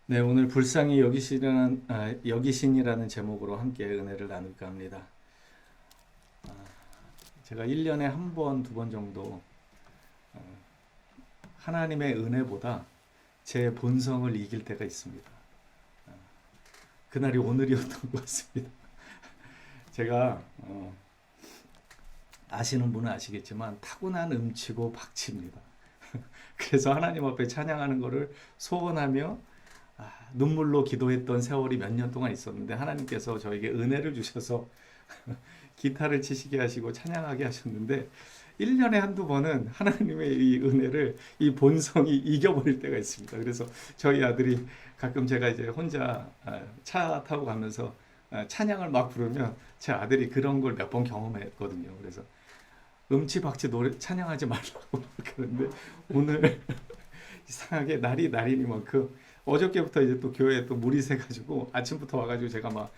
네, 오늘 불쌍히 여기신이라는 제목으로 함께 은혜를 나눌까 합니다. 제가 1년에 한 번, 두 번 정도 하나님의 은혜보다 제 본성을 이길 때가 있습니다. 그날이 오늘이었던 것 같습니다. 제가 아시는 분은 아시겠지만 타고난 음치고 박치입니다. 그래서 하나님 앞에 찬양하는 것을 소원하며 눈물로 기도했던 세월이 몇 년 동안 있었는데 하나님께서 저에게 은혜를 주셔서 기타를 치시게 하시고 찬양하게 하셨는데 1년에 한두 번은 하나님의 이 은혜를 이 본성이 이겨버릴 때가 있습니다. 그래서 저희 아들이 가끔 제가 이제 혼자 차 타고 가면서 찬양을 막 부르면 제 아들이 그런 걸 몇 번 경험했거든요. 그래서 음치박치 노래 찬양하지 말라고 그러는데 오늘 이상하게 날이니만큼 어저께부터 이제 또 교회에 또 물이 새가지고 아침부터 와가지고 제가 막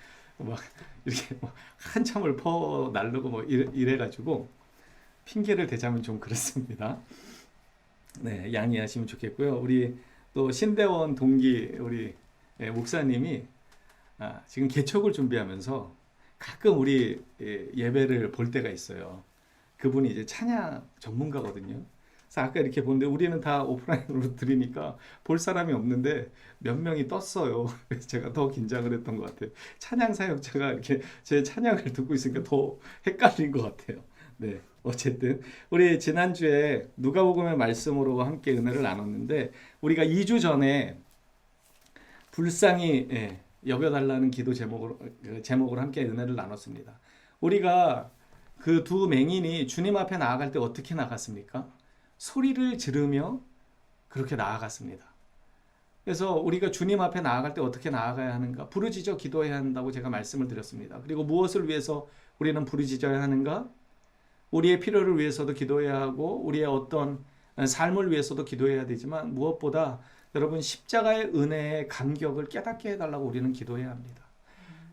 이렇게 막 한참을 퍼 나르고 뭐 이래가지고 핑계를 대자면 좀 그렇습니다. 네, 양해하시면 좋겠고요. 우리 또 신대원 동기 우리 목사님이 지금 개척을 준비하면서 가끔 우리 예배를 볼 때가 있어요. 그분이 이제 찬양 전문가거든요. 그래서 아까 이렇게 보는데 우리는 다 오프라인으로 드리니까 볼 사람이 없는데 몇 명이 떴어요. 그래서 제가 더 긴장을 했던 것 같아요. 찬양 사역자가 이렇게 제 찬양을 듣고 있으니까 더 헷갈린 것 같아요. 네, 어쨌든 우리 지난주에 누가복음의 말씀으로 함께 은혜를 나눴는데 우리가 2주 전에 불쌍히 여겨달라는 기도 제목으로 함께 은혜를 나눴습니다. 우리가 그 두 맹인이 주님 앞에 나아갈 때 어떻게 나갔습니까? 소리를 지르며 그렇게 나아갔습니다. 그래서 우리가 주님 앞에 나아갈 때 어떻게 나아가야 하는가? 부르짖어 기도해야 한다고 제가 말씀을 드렸습니다. 그리고 무엇을 위해서 우리는 부르짖어야 하는가? 우리의 필요를 위해서도 기도해야 하고 우리의 어떤 삶을 위해서도 기도해야 되지만 무엇보다 여러분 십자가의 은혜의 감격을 깨닫게 해달라고 우리는 기도해야 합니다.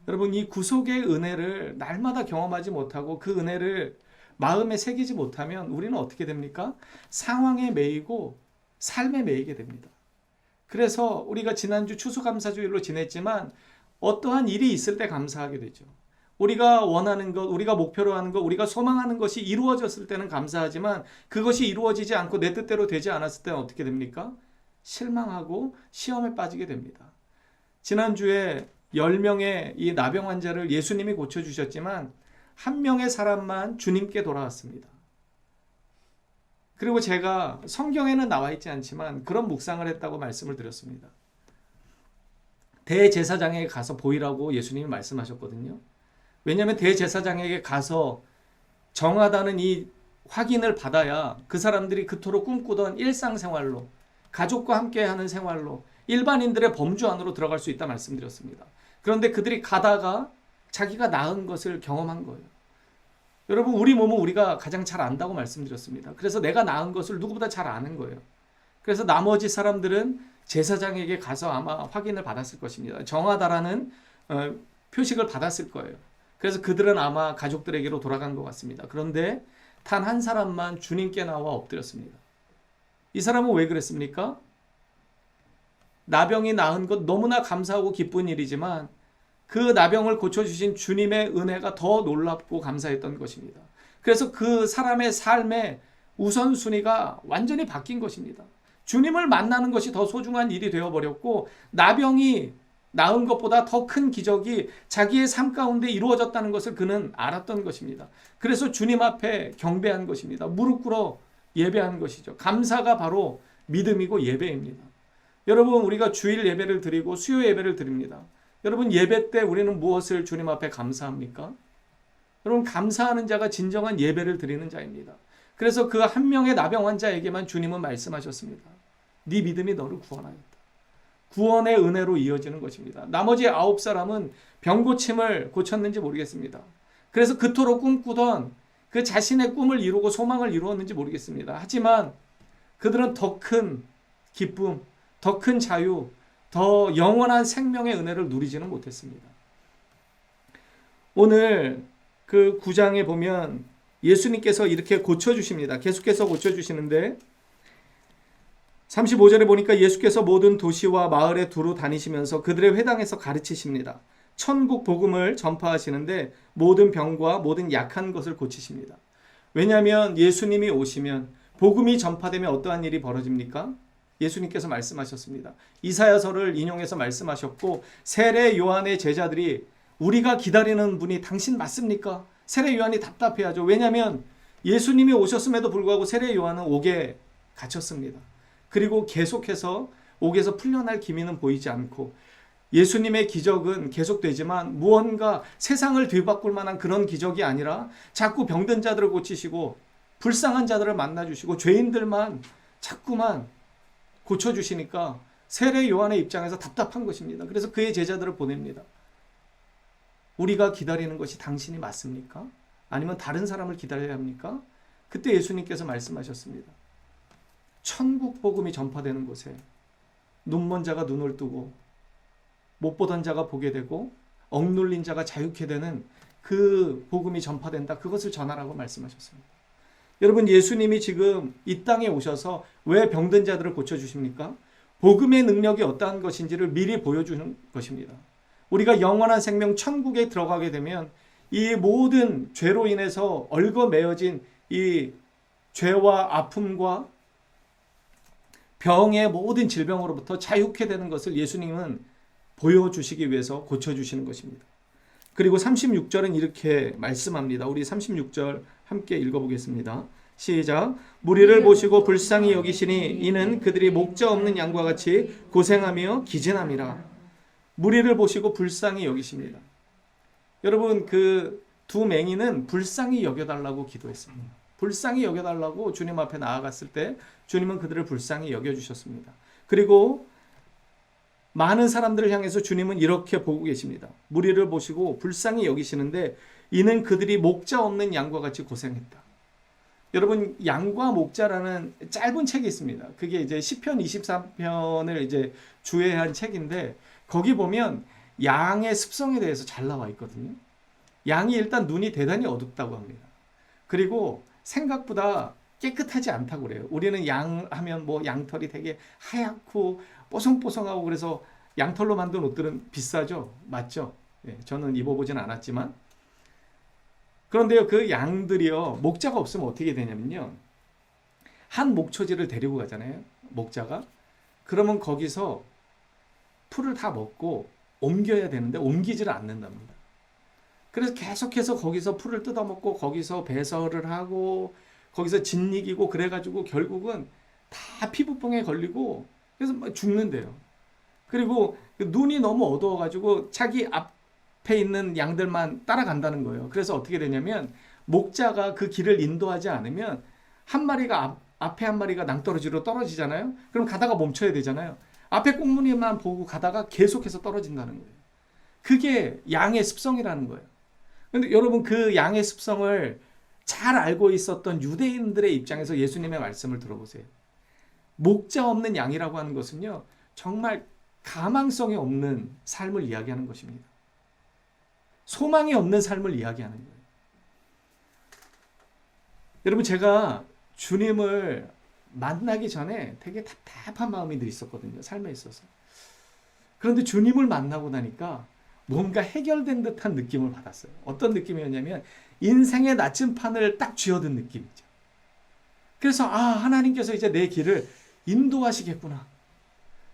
여러분 이 구속의 은혜를 날마다 경험하지 못하고 그 은혜를 마음에 새기지 못하면 우리는 어떻게 됩니까? 상황에 매이고 삶에 매이게 됩니다. 그래서 우리가 지난주 추수감사주일로 지냈지만 어떠한 일이 있을 때 감사하게 되죠. 우리가 원하는 것, 우리가 목표로 하는 것, 우리가 소망하는 것이 이루어졌을 때는 감사하지만 그것이 이루어지지 않고 내 뜻대로 되지 않았을 때는 어떻게 됩니까? 실망하고 시험에 빠지게 됩니다. 지난주에 10명의 이 나병 환자를 예수님이 고쳐주셨지만 한 명의 사람만 주님께 돌아왔습니다. 그리고 제가 성경에는 나와 있지 않지만 그런 묵상을 했다고 말씀을 드렸습니다. 대제사장에게 가서 보이라고 예수님이 말씀하셨거든요. 왜냐하면 대제사장에게 가서 정하다는 이 확인을 받아야 그 사람들이 그토록 꿈꾸던 일상생활로 가족과 함께하는 생활로 일반인들의 범주 안으로 들어갈 수 있다 말씀드렸습니다. 그런데 그들이 가다가 자기가 나은 것을 경험한 거예요. 여러분 우리 몸은 우리가 가장 잘 안다고 말씀드렸습니다. 그래서 내가 나은 것을 누구보다 잘 아는 거예요. 그래서 나머지 사람들은 제사장에게 가서 아마 확인을 받았을 것입니다. 정하다라는 표식을 받았을 거예요. 그래서 그들은 아마 가족들에게로 돌아간 것 같습니다. 그런데 단 한 사람만 주님께 나와 엎드렸습니다. 이 사람은 왜 그랬습니까? 나병이 나은 것 너무나 감사하고 기쁜 일이지만 그 나병을 고쳐주신 주님의 은혜가 더 놀랍고 감사했던 것입니다. 그래서 그 사람의 삶의 우선순위가 완전히 바뀐 것입니다. 주님을 만나는 것이 더 소중한 일이 되어버렸고 나병이 나은 것보다 더 큰 기적이 자기의 삶 가운데 이루어졌다는 것을 그는 알았던 것입니다. 그래서 주님 앞에 경배한 것입니다. 무릎 꿇어 예배한 것이죠. 감사가 바로 믿음이고 예배입니다. 여러분 우리가 주일 예배를 드리고 수요 예배를 드립니다. 여러분 예배 때 우리는 무엇을 주님 앞에 감사합니까? 여러분 감사하는 자가 진정한 예배를 드리는 자입니다. 그래서 그 한 명의 나병 환자에게만 주님은 말씀하셨습니다. 네 믿음이 너를 구원하였다. 구원의 은혜로 이어지는 것입니다. 나머지 9사람은 병 고침을 고쳤는지 모르겠습니다. 그래서 그토록 꿈꾸던 그 자신의 꿈을 이루고 소망을 이루었는지 모르겠습니다. 하지만 그들은 더 큰 기쁨, 더 큰 자유, 더 영원한 생명의 은혜를 누리지는 못했습니다. 오늘 그 9장에 보면 예수님께서 이렇게 고쳐주십니다. 계속해서 고쳐주시는데 35절에 보니까 예수께서 모든 도시와 마을에 두루 다니시면서 그들의 회당에서 가르치십니다. 천국 복음을 전파하시는데 모든 병과 모든 약한 것을 고치십니다. 왜냐하면 예수님이 오시면 복음이 전파되면 어떠한 일이 벌어집니까? 예수님께서 말씀하셨습니다. 이사야서를 인용해서 말씀하셨고, 세례 요한의 제자들이 우리가 기다리는 분이 당신 맞습니까? 세례 요한이 답답해하죠. 왜냐하면 예수님이 오셨음에도 불구하고 세례 요한은 옥에 갇혔습니다. 그리고 계속해서 옥에서 풀려날 기미는 보이지 않고, 예수님의 기적은 계속되지만 무언가 세상을 뒤바꿀 만한 그런 기적이 아니라 자꾸 병든 자들을 고치시고 불쌍한 자들을 만나주시고 죄인들만 자꾸만 고쳐주시니까 세례 요한의 입장에서 답답한 것입니다. 그래서 그의 제자들을 보냅니다. 우리가 기다리는 것이 당신이 맞습니까? 아니면 다른 사람을 기다려야 합니까? 그때 예수님께서 말씀하셨습니다. 천국 복음이 전파되는 곳에 눈먼 자가 눈을 뜨고 못 보던 자가 보게 되고 억눌린 자가 자유케 되는 그 복음이 전파된다. 그것을 전하라고 말씀하셨습니다. 여러분, 예수님이 지금 이 땅에 오셔서 왜 병든 자들을 고쳐주십니까? 복음의 능력이 어떠한 것인지를 미리 보여주는 것입니다. 우리가 영원한 생명 천국에 들어가게 되면 이 모든 죄로 인해서 얽어매어진 이 죄와 아픔과 병의 모든 질병으로부터 자유케 되는 것을 예수님은 보여주시기 위해서 고쳐주시는 것입니다. 그리고 36절은 이렇게 말씀합니다. 우리 36절 함께 읽어보겠습니다. 시작. 무리를 보시고 불쌍히 여기시니 이는 그들이 목자 없는 양과 같이 고생하며 기진함이라. 무리를 보시고 불쌍히 여기십니다. 여러분, 그 두 맹인은 불쌍히 여겨달라고 기도했습니다. 불쌍히 여겨달라고 주님 앞에 나아갔을 때 주님은 그들을 불쌍히 여겨주셨습니다. 그리고 많은 사람들을 향해서 주님은 이렇게 보고 계십니다. 무리를 보시고 불쌍히 여기시는데 이는 그들이 목자 없는 양과 같이 고생했다. 여러분, 양과 목자라는 짧은 책이 있습니다. 그게 이제 시편 23편을 이제 주해한 책인데 거기 보면 양의 습성에 대해서 잘 나와 있거든요. 양이 일단 눈이 대단히 어둡다고 합니다. 그리고 생각보다 깨끗하지 않다고 그래요. 우리는 양 하면 뭐 양털이 되게 하얗고 뽀송뽀송하고 그래서 양털로 만든 옷들은 비싸죠. 맞죠? 예, 저는 입어보진 않았지만. 그런데요, 그 양들이요, 목자가 없으면 어떻게 되냐면요. 한 목초지를 데리고 가잖아요. 목자가. 그러면 거기서 풀을 다 먹고 옮겨야 되는데 옮기지를 않는답니다. 그래서 계속해서 거기서 풀을 뜯어먹고 거기서 배설을 하고 거기서 짓이기고 그래가지고 결국은 다 피부병에 걸리고 그래서 막 죽는데요. 그리고 눈이 너무 어두워가지고 자기 앞에 있는 양들만 따라간다는 거예요. 그래서 어떻게 되냐면 목자가 그 길을 인도하지 않으면 한 마리가 앞에 한 마리가 낭떠러지로 떨어지잖아요. 그럼 가다가 멈춰야 되잖아요. 앞에 꽁무니만 보고 가다가 계속해서 떨어진다는 거예요. 그게 양의 습성이라는 거예요. 근데 여러분, 그 양의 습성을 잘 알고 있었던 유대인들의 입장에서 예수님의 말씀을 들어보세요. 목자 없는 양이라고 하는 것은요, 정말 가망성이 없는 삶을 이야기하는 것입니다. 소망이 없는 삶을 이야기하는 거예요. 여러분, 제가 주님을 만나기 전에 되게 답답한 마음이 늘 있었거든요. 삶에 있어서. 그런데 주님을 만나고 나니까 뭔가 해결된 듯한 느낌을 받았어요. 어떤 느낌이었냐면 인생의 나침판을 딱 쥐어든 느낌이죠. 그래서 하나님께서 이제 내 길을 인도하시겠구나.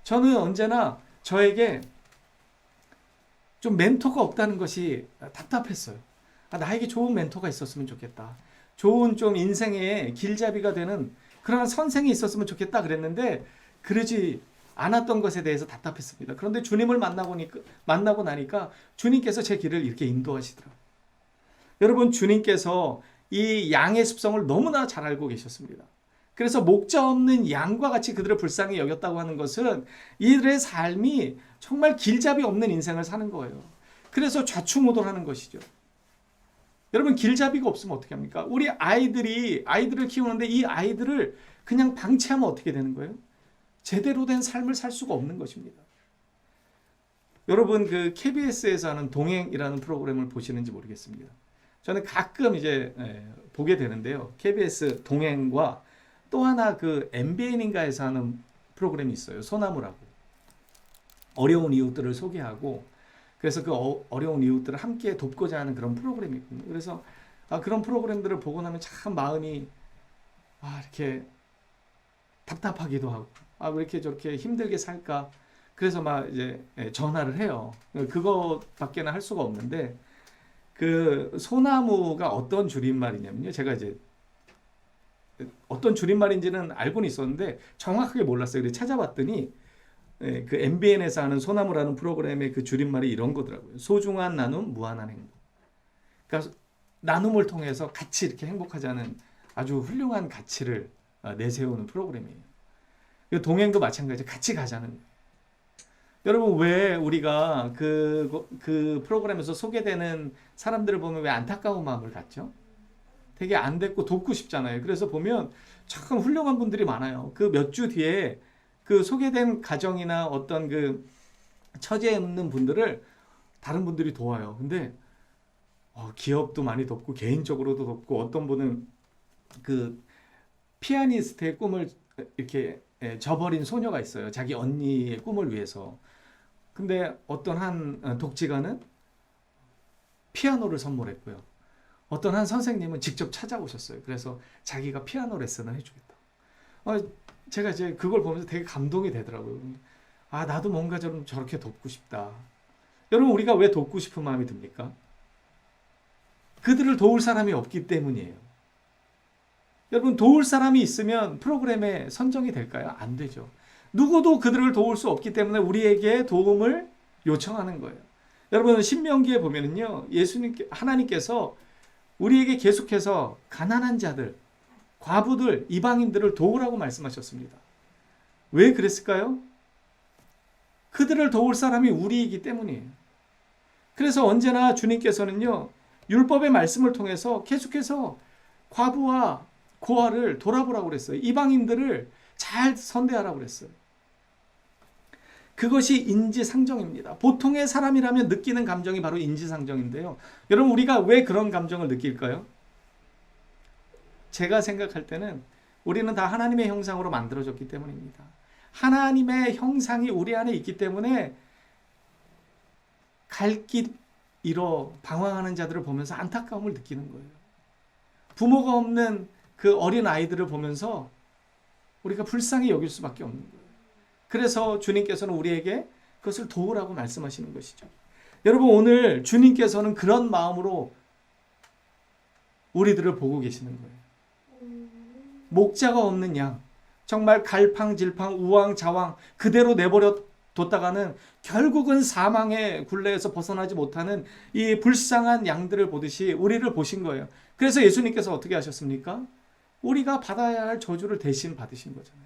저는 언제나 저에게 좀 멘토가 없다는 것이 답답했어요. 나에게 좋은 멘토가 있었으면 좋겠다. 좋은 좀 인생의 길잡이가 되는 그런 선생이 있었으면 좋겠다 그랬는데 그러지 않았던 것에 대해서 답답했습니다. 그런데 주님을 만나고 나니까 주님께서 제 길을 이렇게 인도하시더라고요. 여러분, 주님께서 이 양의 습성을 너무나 잘 알고 계셨습니다. 그래서 목자 없는 양과 같이 그들을 불쌍히 여겼다고 하는 것은 이들의 삶이 정말 길잡이 없는 인생을 사는 거예요. 그래서 좌충우돌하는 것이죠. 여러분, 길잡이가 없으면 어떻게 합니까? 우리 아이들을 키우는데 이 아이들을 그냥 방치하면 어떻게 되는 거예요? 제대로 된 삶을 살 수가 없는 것입니다. 여러분, 그 KBS에서 하는 동행이라는 프로그램을 보시는지 모르겠습니다. 저는 가끔 이제 보게 되는데요. KBS 동행과 또 하나 그 MBN인가에서 하는 프로그램이 있어요. 소나무라고. 어려운 이웃들을 소개하고 그래서 그 어려운 이웃들을 함께 돕고자 하는 그런 프로그램이 있거든요. 그래서 그런 프로그램들을 보고 나면 참 마음이 이렇게 답답하기도 하고 왜 이렇게 저렇게 힘들게 살까. 그래서 막 이제 전화를 해요. 그것밖에는 할 수가 없는데 그 소나무가 어떤 줄임말이냐면요. 제가 이제 어떤 줄임말인지는 알고는 있었는데 정확하게 몰랐어요. 그래서 찾아봤더니 그 MBN에서 하는 소나무라는 프로그램의 그 줄임말이 이런 거더라고요. 소중한 나눔, 무한한 행복. 그러니까 나눔을 통해서 같이 이렇게 행복하자는 아주 훌륭한 가치를 내세우는 프로그램이에요. 동행도 마찬가지로 같이 가자는 거예요. 여러분 왜 우리가 그 프로그램에서 소개되는 사람들을 보면 왜 안타까운 마음을 갖죠? 되게 안 됐고 돕고 싶잖아요. 그래서 보면 참 훌륭한 분들이 많아요. 그 몇 주 뒤에 그 소개된 가정이나 어떤 그 처지에 있는 분들을 다른 분들이 도와요. 근데 기업도 많이 돕고 개인적으로도 돕고 어떤 분은 그 피아니스트의 꿈을 이렇게 저버린 소녀가 있어요. 자기 언니의 꿈을 위해서. 근데 어떤 한 독지가는 피아노를 선물했고요. 어떤 한 선생님은 직접 찾아오셨어요. 그래서 자기가 피아노 레슨을 해주겠다. 제가 이제 그걸 보면서 되게 감동이 되더라고요. 나도 뭔가 좀 저렇게 돕고 싶다. 여러분 우리가 왜 돕고 싶은 마음이 듭니까? 그들을 도울 사람이 없기 때문이에요. 여러분 도울 사람이 있으면 프로그램에 선정이 될까요? 안 되죠. 누구도 그들을 도울 수 없기 때문에 우리에게 도움을 요청하는 거예요. 여러분 신명기에 보면은요, 하나님께서 우리에게 계속해서 가난한 자들, 과부들, 이방인들을 도우라고 말씀하셨습니다. 왜 그랬을까요? 그들을 도울 사람이 우리이기 때문이에요. 그래서 언제나 주님께서는요, 율법의 말씀을 통해서 계속해서 과부와 고아를 돌아보라고 그랬어요. 이방인들을 잘 선대하라고 그랬어요. 그것이 인지상정입니다. 보통의 사람이라면 느끼는 감정이 바로 인지상정인데요. 여러분 우리가 왜 그런 감정을 느낄까요? 제가 생각할 때는 우리는 다 하나님의 형상으로 만들어졌기 때문입니다. 하나님의 형상이 우리 안에 있기 때문에 갈 길 잃어 방황하는 자들을 보면서 안타까움을 느끼는 거예요. 부모가 없는 그 어린 아이들을 보면서 우리가 불쌍히 여길 수밖에 없는 거예요. 그래서 주님께서는 우리에게 그것을 도우라고 말씀하시는 것이죠. 여러분 오늘 주님께서는 그런 마음으로 우리들을 보고 계시는 거예요. 목자가 없는 양, 정말 갈팡질팡 우왕좌왕 그대로 내버려 뒀다가는 결국은 사망의 굴레에서 벗어나지 못하는 이 불쌍한 양들을 보듯이 우리를 보신 거예요. 그래서 예수님께서 어떻게 하셨습니까? 우리가 받아야 할 저주를 대신 받으신 거잖아요.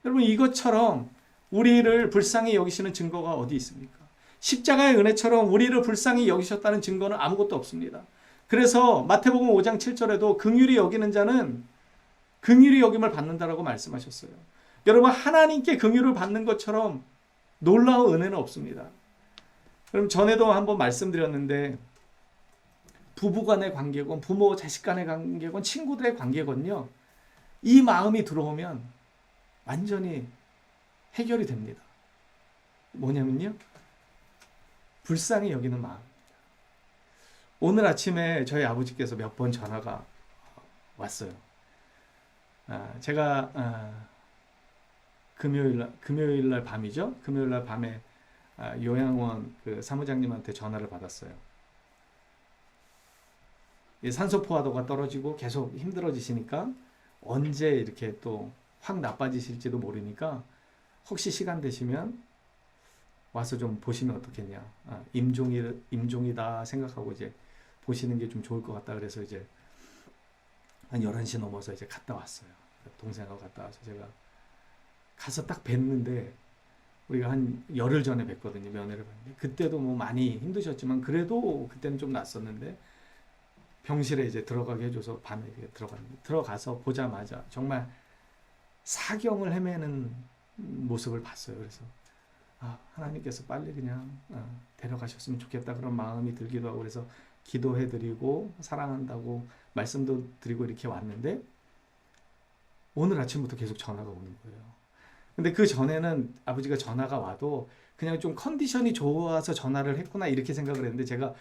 여러분 이것처럼 우리를 불쌍히 여기시는 증거가 어디 있습니까? 십자가의 은혜처럼 우리를 불쌍히 여기셨다는 증거는 아무것도 없습니다. 그래서 마태복음 5장 7절에도 긍휼히 여기는 자는 긍휼히 여김을 받는다라고 말씀하셨어요. 여러분 하나님께 긍휼을 받는 것처럼 놀라운 은혜는 없습니다. 그럼 전에도 한번 말씀드렸는데 부부간의 관계건 부모 자식 간의 관계건 친구들의 관계건요, 이 마음이 들어오면 완전히 해결이 됩니다. 뭐냐면요, 불쌍히 여기는 마음입니다. 오늘 아침에 저희 아버지께서 몇 번 전화가 왔어요. 제가 금요일날 밤이죠. 금요일날 밤에 요양원 그 사무장님한테 전화를 받았어요. 산소 포화도가 떨어지고 계속 힘들어지시니까 언제 이렇게 또 확 나빠지실지도 모르니까 혹시 시간 되시면 와서 좀 보시면 어떻겠냐. 임종이다 생각하고 이제 보시는 게 좀 좋을 것 같다. 그래서 이제 한 11시 넘어서 이제 갔다 왔어요. 동생하고 갔다 와서 제가 가서 딱 뵀는데, 우리가 한 열흘 전에 뵀거든요. 면회를 봤는데 그때도 뭐 많이 힘드셨지만 그래도 그때는 좀 낫었는데 병실에 이제 들어가게 해줘서 밤에 들어갔는데, 들어가서 보자마자 정말 사경을 헤매는 모습을 봤어요. 그래서 하나님께서 빨리 그냥 데려가셨으면 좋겠다 그런 마음이 들기도 하고, 그래서 기도해드리고 사랑한다고 말씀도 드리고 이렇게 왔는데 오늘 아침부터 계속 전화가 오는 거예요. 근데 그 전에는 아버지가 전화가 와도 그냥 좀 컨디션이 좋아서 전화를 했구나 이렇게 생각을 했는데 제가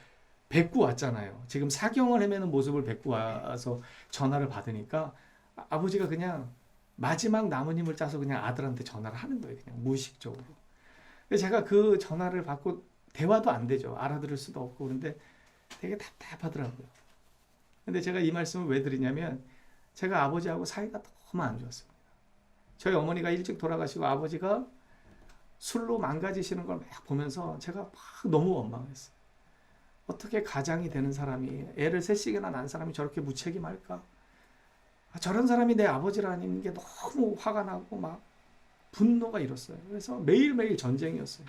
뵙고 왔잖아요. 지금 사경을 헤매는 모습을 뵙고 와서 전화를 받으니까 아버지가 그냥 마지막 나무님을 짜서 그냥 아들한테 전화를 하는 거예요. 그냥 무의식적으로. 근데 제가 그 전화를 받고 대화도 안 되죠. 알아들을 수도 없고 그런데 되게 답답하더라고요. 근데 제가 이 말씀을 왜 드리냐면 제가 아버지하고 사이가 너무 안 좋았습니다. 저희 어머니가 일찍 돌아가시고 아버지가 술로 망가지시는 걸 막 보면서 제가 막 너무 원망했어요. 어떻게 가장이 되는 사람이 애를 셋씩이나 낳은 사람이 저렇게 무책임할까? 저런 사람이 내 아버지라는 게 너무 화가 나고 막 분노가 일었어요. 그래서 매일매일 전쟁이었어요.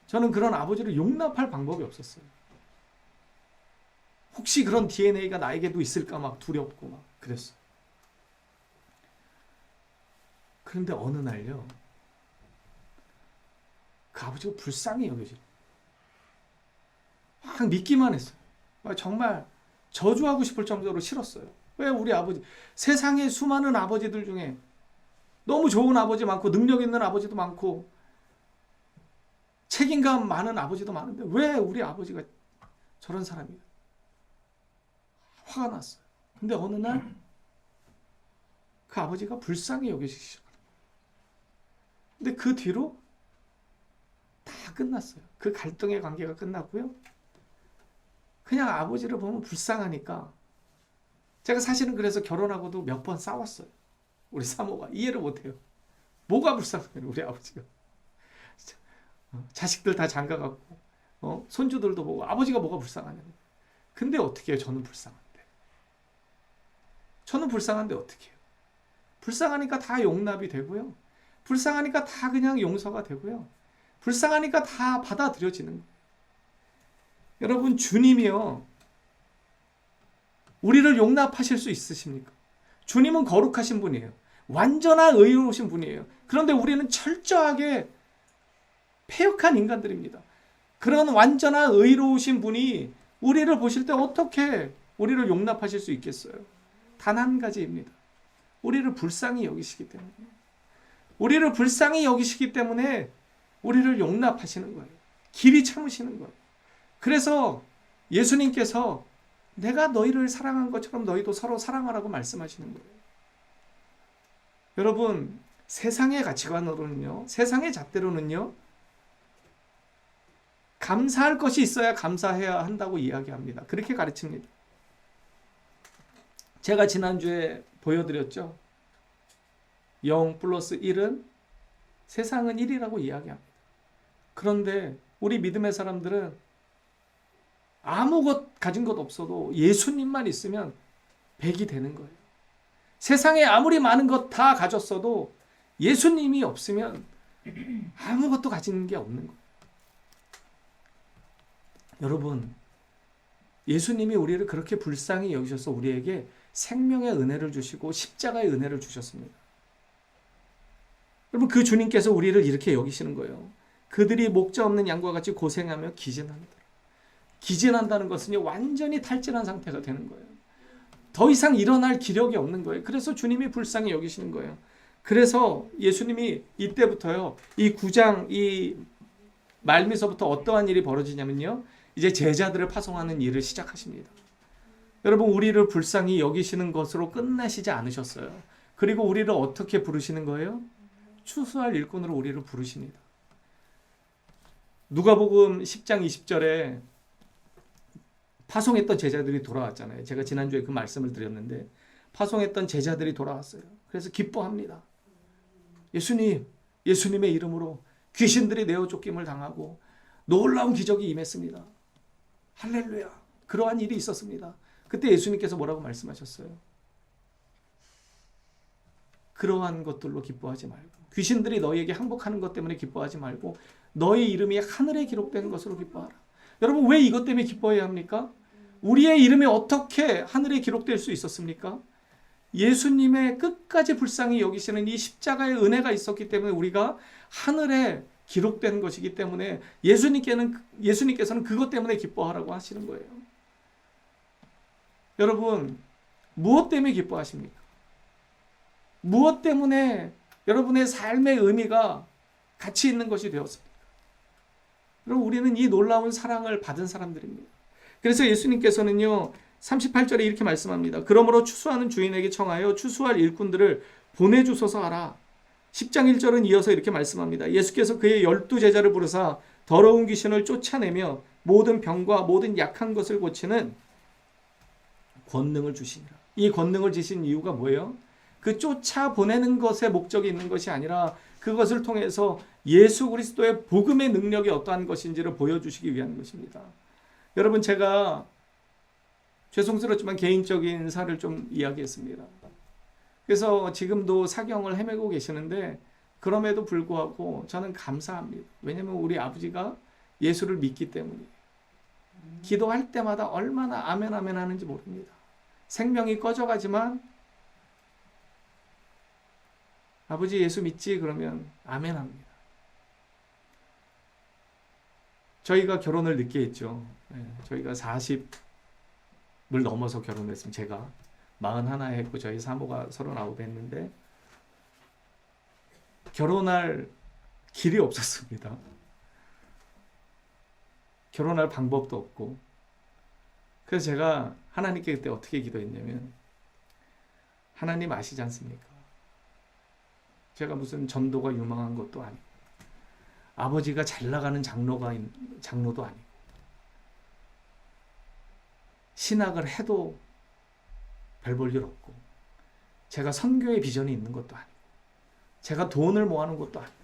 저는 그런 아버지를 용납할 방법이 없었어요. 혹시 그런 DNA가 나에게도 있을까 막 두렵고 막 그랬어요. 그런데 어느 날요, 그 아버지가 불쌍히 여겨지는 막 믿기만 했어요. 정말 저주하고 싶을 정도로 싫었어요. 왜 우리 아버지, 세상에 수많은 아버지들 중에 너무 좋은 아버지 많고 능력 있는 아버지도 많고 책임감 많은 아버지도 많은데 왜 우리 아버지가 저런 사람이에요? 화가 났어요. 근데 어느 날 그 아버지가 불쌍히 여기시기 시작해요. 근데 그 뒤로 다 끝났어요. 그 갈등의 관계가 끝났고요. 그냥 아버지를 보면 불쌍하니까 제가 사실은 그래서 결혼하고도 몇 번 싸웠어요. 우리 사모가 이해를 못해요. 뭐가 불쌍해요, 우리 아버지가. 자식들 다 장가갔고 손주들도 보고 아버지가 뭐가 불쌍하냐고. 근데 어떻게 해요? 저는 불쌍한데. 저는 불쌍한데 어떻게 해요? 불쌍하니까 다 용납이 되고요. 불쌍하니까 다 그냥 용서가 되고요. 불쌍하니까 다 받아들여지는 거예요. 여러분, 주님이요, 우리를 용납하실 수 있으십니까? 주님은 거룩하신 분이에요. 완전한 의로우신 분이에요. 그런데 우리는 철저하게 패역한 인간들입니다. 그런 완전한 의로우신 분이 우리를 보실 때 어떻게 우리를 용납하실 수 있겠어요? 단 한 가지입니다. 우리를 불쌍히 여기시기 때문에. 우리를 불쌍히 여기시기 때문에 우리를 용납하시는 거예요. 길이 참으시는 거예요. 그래서 예수님께서 내가 너희를 사랑한 것처럼 너희도 서로 사랑하라고 말씀하시는 거예요. 여러분, 세상의 가치관으로는요, 세상의 잣대로는요, 감사할 것이 있어야 감사해야 한다고 이야기합니다. 그렇게 가르칩니다. 제가 지난주에 보여드렸죠. 0 플러스 1은 세상은 1이라고 이야기합니다. 그런데 우리 믿음의 사람들은 아무것 가진 것 없어도 예수님만 있으면 100이 되는 거예요. 세상에 아무리 많은 것 다 가졌어도 예수님이 없으면 아무것도 가진 게 없는 거예요. 여러분, 예수님이 우리를 그렇게 불쌍히 여기셔서 우리에게 생명의 은혜를 주시고 십자가의 은혜를 주셨습니다. 여러분, 그 주님께서 우리를 이렇게 여기시는 거예요. 그들이 목자 없는 양과 같이 고생하며 기진한다. 기진한다는 것은요, 완전히 탈진한 상태가 되는 거예요. 더 이상 일어날 기력이 없는 거예요. 그래서 주님이 불쌍히 여기시는 거예요. 그래서 예수님이 이때부터요, 이 9장 이 말미서부터 어떠한 일이 벌어지냐면요, 이제 제자들을 파송하는 일을 시작하십니다. 여러분, 우리를 불쌍히 여기시는 것으로 끝나시지 않으셨어요. 그리고 우리를 어떻게 부르시는 거예요? 추수할 일꾼으로 우리를 부르십니다. 누가복음 10장 20절에 파송했던 제자들이 돌아왔잖아요. 제가 지난주에 그 말씀을 드렸는데 파송했던 제자들이 돌아왔어요. 그래서 기뻐합니다. 예수님의 이름으로 귀신들이 내어 쫓김을 당하고 놀라운 기적이 임했습니다. 할렐루야. 그러한 일이 있었습니다. 그때 예수님께서 뭐라고 말씀하셨어요? 그러한 것들로 기뻐하지 말고, 귀신들이 너희에게 항복하는 것 때문에 기뻐하지 말고 너희 이름이 하늘에 기록된 것으로 기뻐하라. 여러분, 왜 이것 때문에 기뻐해야 합니까? 우리의 이름이 어떻게 하늘에 기록될 수 있었습니까? 예수님의 끝까지 불쌍히 여기시는 이 십자가의 은혜가 있었기 때문에 우리가 하늘에 기록된 것이기 때문에 예수님께서는 그것 때문에 기뻐하라고 하시는 거예요. 여러분, 무엇 때문에 기뻐하십니까? 무엇 때문에 여러분의 삶의 의미가 가치 있는 것이 되었습니다. 여러분, 우리는 이 놀라운 사랑을 받은 사람들입니다. 그래서 예수님께서는요 38절에 이렇게 말씀합니다. 그러므로 추수하는 주인에게 청하여 추수할 일꾼들을 보내주소서 하라. 10장 1절은 이어서 이렇게 말씀합니다. 예수께서 그의 12제자를 부르사 더러운 귀신을 쫓아내며 모든 병과 모든 약한 것을 고치는 권능을 주시니라. 이 권능을 주신 이유가 뭐예요? 그 쫓아보내는 것에 목적이 있는 것이 아니라 그것을 통해서 예수 그리스도의 복음의 능력이 어떠한 것인지를 보여주시기 위한 것입니다. 여러분, 제가 죄송스럽지만 개인적인 사를 좀 이야기했습니다. 그래서 지금도 사경을 헤매고 계시는데 그럼에도 불구하고 저는 감사합니다. 왜냐하면 우리 아버지가 예수를 믿기 때문에 기도할 때마다 얼마나 아멘 아멘 하는지 모릅니다. 생명이 꺼져가지만 아버지 예수 믿지? 그러면 아멘 합니다. 저희가 결혼을 늦게 했죠. 저희가 40을 넘어서 결혼했으면 제가 41에 했고 저희 사모가 39에 했는데 결혼할 길이 없었습니다. 결혼할 방법도 없고. 그래서 제가 하나님께 그때 어떻게 기도했냐면, 하나님 아시지 않습니까? 제가 무슨 전도가 유망한 것도 아니고 아버지가 잘 나가는 장로도 아니고 신학을 해도 별 볼 일 없고 제가 선교의 비전이 있는 것도 아니고 제가 돈을 모아놓은 것도 아니고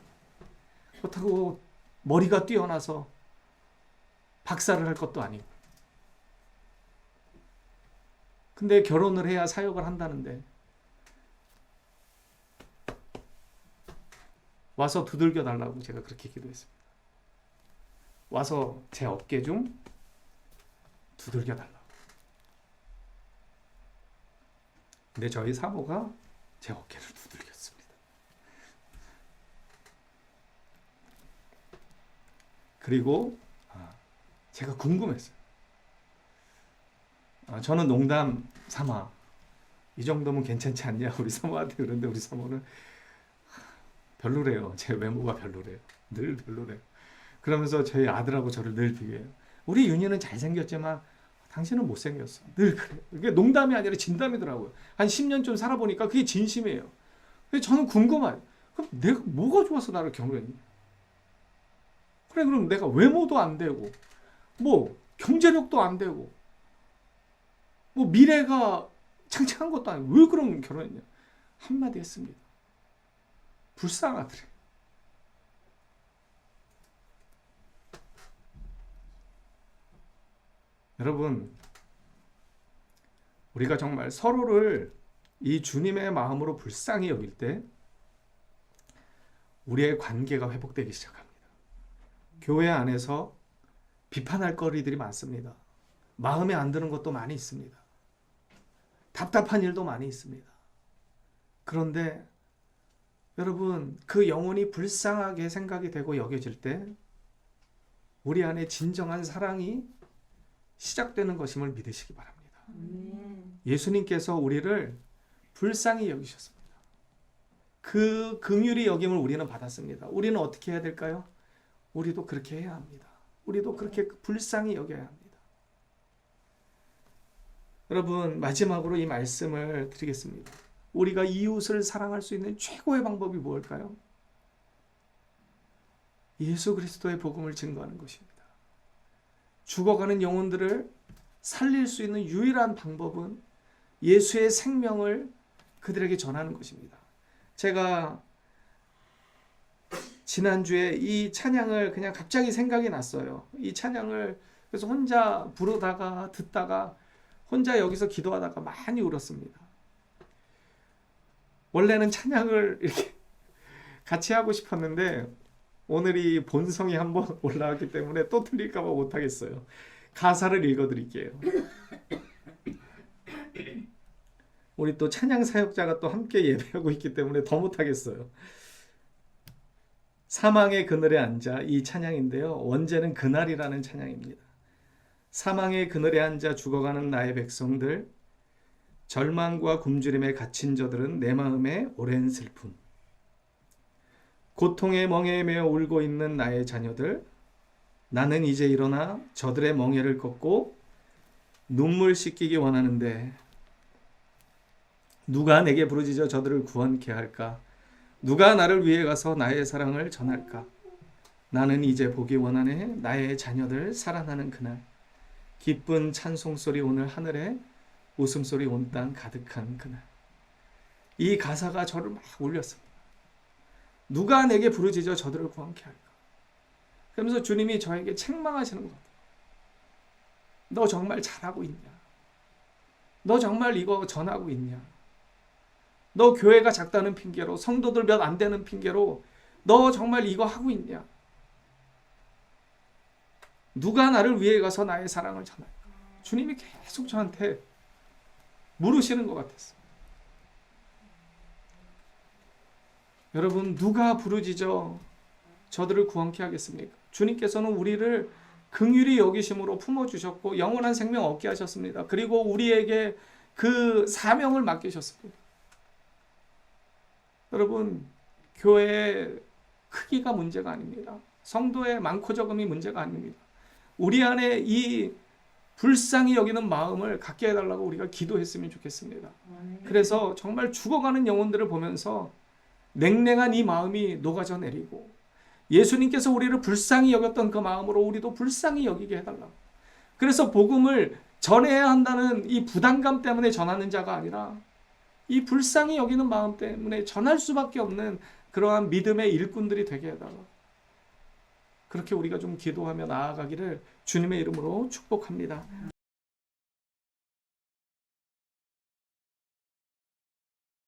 그렇다고 머리가 뛰어나서 박사를 할 것도 아니고 근데 결혼을 해야 사역을 한다는데 와서 두들겨 달라고 제가 그렇게 기도했습니다. 와서 제 어깨 좀 두들겨 달라고. 근데 저희 사모가 제 어깨를 두들겼습니다. 그리고 제가 궁금했어요. 저는 농담 삼아 이 정도면 괜찮지 않냐 우리 사모한테. 그런데 우리 사모는 별로래요. 제 외모가 별로래요. 늘 별로래요. 그러면서 저희 아들하고 저를 늘 비교해요. 우리 윤희는 잘생겼지만 당신은 못생겼어. 늘 그래요. 이게 농담이 아니라 진담이더라고요. 한 10년 좀 살아보니까 그게 진심이에요. 그래서 저는 궁금해요. 그럼 내가 뭐가 좋아서 나를 결혼했니? 그래, 그럼 내가 외모도 안 되고 뭐 경제력도 안 되고 뭐 미래가 창창한 것도 아니고 왜 그런 결혼했냐? 한마디 했습니다. 불쌍하더래. 여러분, 우리가 정말 서로를 이 주님의 마음으로 불쌍히 여길 때 우리의 관계가 회복되기 시작합니다. 교회 안에서 비판할 거리들이 많습니다. 마음에 안 드는 것도 많이 있습니다. 답답한 일도 많이 있습니다. 그런데 여러분, 그 영혼이 불쌍하게 생각이 되고 여겨질 때 우리 안에 진정한 사랑이 시작되는 것임을 믿으시기 바랍니다. 예수님께서 우리를 불쌍히 여기셨습니다. 그 긍휼히 여김을 우리는 받았습니다. 우리는 어떻게 해야 될까요? 우리도 그렇게 해야 합니다. 우리도 그렇게 불쌍히 여겨야 합니다. 여러분, 마지막으로 이 말씀을 드리겠습니다. 우리가 이웃을 사랑할 수 있는 최고의 방법이 무엇일까요? 예수 그리스도의 복음을 증거하는 것입니다. 죽어가는 영혼들을 살릴 수 있는 유일한 방법은 예수의 생명을 그들에게 전하는 것입니다. 제가 지난주에 이 찬양을 그냥 갑자기 생각이 났어요. 이 찬양을 그래서 혼자 부르다가 듣다가 혼자 여기서 기도하다가 많이 울었습니다. 원래는 찬양을 이렇게 같이 하고 싶었는데 오늘이 본성이 한번 올라왔기 때문에 또 틀릴까 봐 못하겠어요. 가사를 읽어드릴게요. 우리 또 찬양 사역자가 또 함께 예배하고 있기 때문에 더 못하겠어요. 사망의 그늘에 앉아, 이 찬양인데요. 원제는 그날이라는 찬양입니다. 사망의 그늘에 앉아 죽어가는 나의 백성들, 절망과 굶주림에 갇힌 저들은 내 마음의 오랜 슬픔. 고통의 멍에에 매여 울고 있는 나의 자녀들, 나는 이제 일어나 저들의 멍에를 꺾고 눈물 씻기기 원하는데 누가 내게 부르짖어 저들을 구원케 할까? 누가 나를 위해 가서 나의 사랑을 전할까? 나는 이제 보기 원하네. 나의 자녀들 살아나는 그날. 기쁜 찬송소리 오늘 하늘에, 웃음소리 온 땅 가득한 그날. 이 가사가 저를 막 울렸습니다. 누가 내게 부르짖어 저들을 구원케 할까? 그러면서 주님이 저에게 책망하시는 것 같아요. 너 정말 잘하고 있냐? 너 정말 이거 전하고 있냐? 너 교회가 작다는 핑계로, 성도들 몇 안 되는 핑계로 너 정말 이거 하고 있냐? 누가 나를 위해 가서 나의 사랑을 전할까? 주님이 계속 저한테 물으시는 것 같았어요. 여러분, 누가 부르짖어 저들을 구원케 하겠습니까? 주님께서는 우리를 긍휼히 여기심으로 품어주셨고 영원한 생명 얻게 하셨습니다. 그리고 우리에게 그 사명을 맡기셨습니다. 여러분, 교회의 크기가 문제가 아닙니다. 성도의 많고 적음이 문제가 아닙니다. 우리 안에 이 불쌍히 여기는 마음을 갖게 해달라고 우리가 기도했으면 좋겠습니다. 그래서 정말 죽어가는 영혼들을 보면서 냉랭한 이 마음이 녹아져 내리고 예수님께서 우리를 불쌍히 여겼던 그 마음으로 우리도 불쌍히 여기게 해달라고. 그래서 복음을 전해야 한다는 이 부담감 때문에 전하는 자가 아니라 이 불쌍히 여기는 마음 때문에 전할 수밖에 없는 그러한 믿음의 일꾼들이 되게 해달라고. 그렇게 우리가 좀 기도하며 나아가기를 주님의 이름으로 축복합니다.